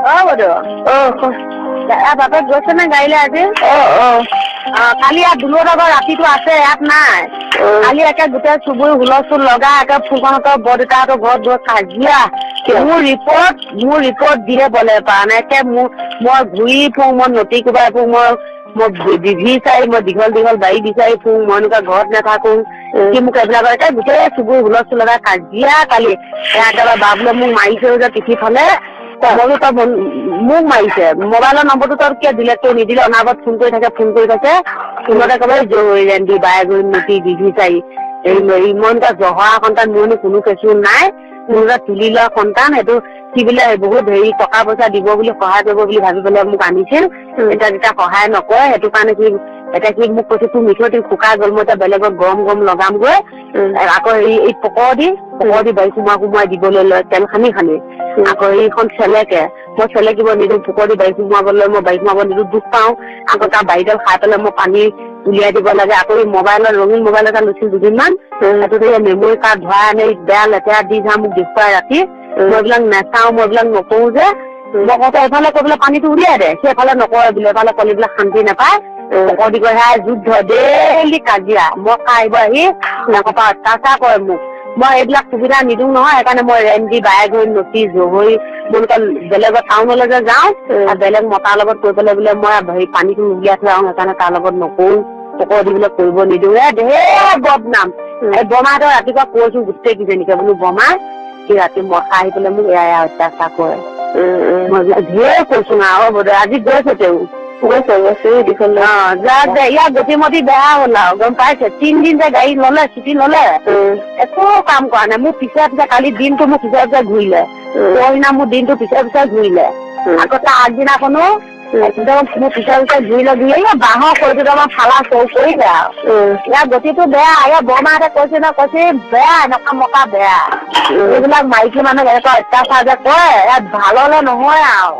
বড়ো বাপেক গৈছে নে গাড়ীলৈ আজি? কালি ইয়াত দুলত আগৰ ৰাতিটো আছে, ইয়াত নাই। কালি একে গোটেই চুবুৰী হুলস্থুল লগা একে ফুকনহঁতৰ বৰদেউতাহঁতৰ ঘৰত গৈ কাজিয়া। মোৰ ৰিপৰ্ট দিয়ে বলে পৰা নাই। একে মই ঘূৰি ফুৰো, মই নটি কোবাই ফুৰো, মই বিচাৰি, মই দীঘল বাৰী বিচাৰি ফুৰো, মই এনেকুৱা ঘৰত নাথাকো। সি মোক এইবিলাক একে গোটেই চুবুৰী হুলস্থুল লগা কাজিয়া কালি। একেবাৰে বাবুলে মোক মাৰিছে যে পিঠি ফালে। মইতো তই মোক মাৰিছে, মোবাইলৰ নম্বৰটো তই কিয় ডিলেট কৰি নিদিলে? অনাবত ফোন কৰি থাকে ফোনতে একেবাৰে ৰেন্দি বাই গৈ নটি বিচাৰি মই এনেকুৱা জহৰা সন্তান, মোৰনো কোনো কেঁচু নাই, মোৰ তুলি লোৱা সন্তান। সেইটো সি বোলে বহুত টকা পইচা দিব বুলি, সহায় কৰিব বুলি ভাবি পেলাই মোক আনিছিল। এতিয়া সহায় নকৰে, সেইটো কাৰণে এতিয়া সি মোক কৈছে তোৰ মিঠৈ শুকাই গ'ল, মই এতিয়া বেলেগত গৰম লগামগৈ। আকৌ এই পকৰ দি বাৰী সোমাই দিবলৈ লয়, তেল খানি আকৌ এইখন চেলেকে, মই চেলেকিব নিদিওঁ, পোকৰ দি বাৰী সোমাবলৈ মই বাৰী সোমাব নিদিওঁ, দুখ পাওঁ। আকৌ তাৰ বাৰীডাল খাই পেলাই মই পানী উলিয়াই দিব লাগে। আকৌ এই মোবাইলৰ ৰঙীন মোবাইল এটা লৈছিল দুদিনমান, সেইটোতে মেমৰি কাৰ্ড ভৰাই আনি বেয়া লেতেৰা দি যা মোক দেখুৱাই ৰাতি। মই এইবিলাক নাচাওঁ, মই এইবিলাক নকৰো যে। মই কওঁতে এফালে কৈ পেলাই পানীটো উলিয়াই দে, সেইফালে নকৰে বোলে, এফালে কলিবিলাক শান্তি নাপায়। পকৰ দি সেয়া যুদ্ধ ডেইলি কাজিয়া। মই খাই আহি পৰা অত্যাচাৰ কৰে মোক। মই এইবিলাক সুবিধা নিদিওঁ নহয়, সেইকাৰণে মই ৰেন্দি বাই গৈ নটি জহৰি মই বেলেগৰ টাউনলৈ যে যাওঁ, বেলেগ মতাৰ লগত কৈ পেলাই বোলে মই পানীটো উলিয়াই থৈ আহোঁ, সেইকাৰণে তাৰ লগত নকৰো, পকৰ দি বোলে কৰিব নিদিওঁ। ঢেৰ বদনাম। এই বৰমাহঁতক ৰাতিপুৱা কৈছো গোটেই কেইজনীকে বোলো বৰমা সি ৰাতি মশা আহি পেলাই মোক এয়া অত্যাচাৰ কৰে। মই ঢেৰ কৈছো আৰু আজি গৈছে তেওঁ ইয়াৰ গতিমতি বেয়া হ'ল আৰু গম পাইছে। 3 দিন যে গাড়ী ললে, ছুটি ললে, একো কাম কৰা নাই। মোৰ পিছে কালি দিনটো মোৰ পিছে ঘূৰিলে, পৰহিনা মোৰ দিনটো পিছে ঘূৰিলে। আকৌ তাৰ আগদিনাখনো একদম মোৰ পিছে ঘূৰিলে বাঁহৰ খৰিটো আমাৰ ফালা চৌ কৰিলে আৰু ইয়াৰ গতিটো বেয়া। ইয়াৰ বৰমাহঁতে কৈছে বেয়া, এনেকুৱা মতা বেয়া। এইবিলাক মাইকী মানুহ এনেকুৱা অত্যাচাৰ যে কৰে, ইয়াত ভাললে নহয় আৰু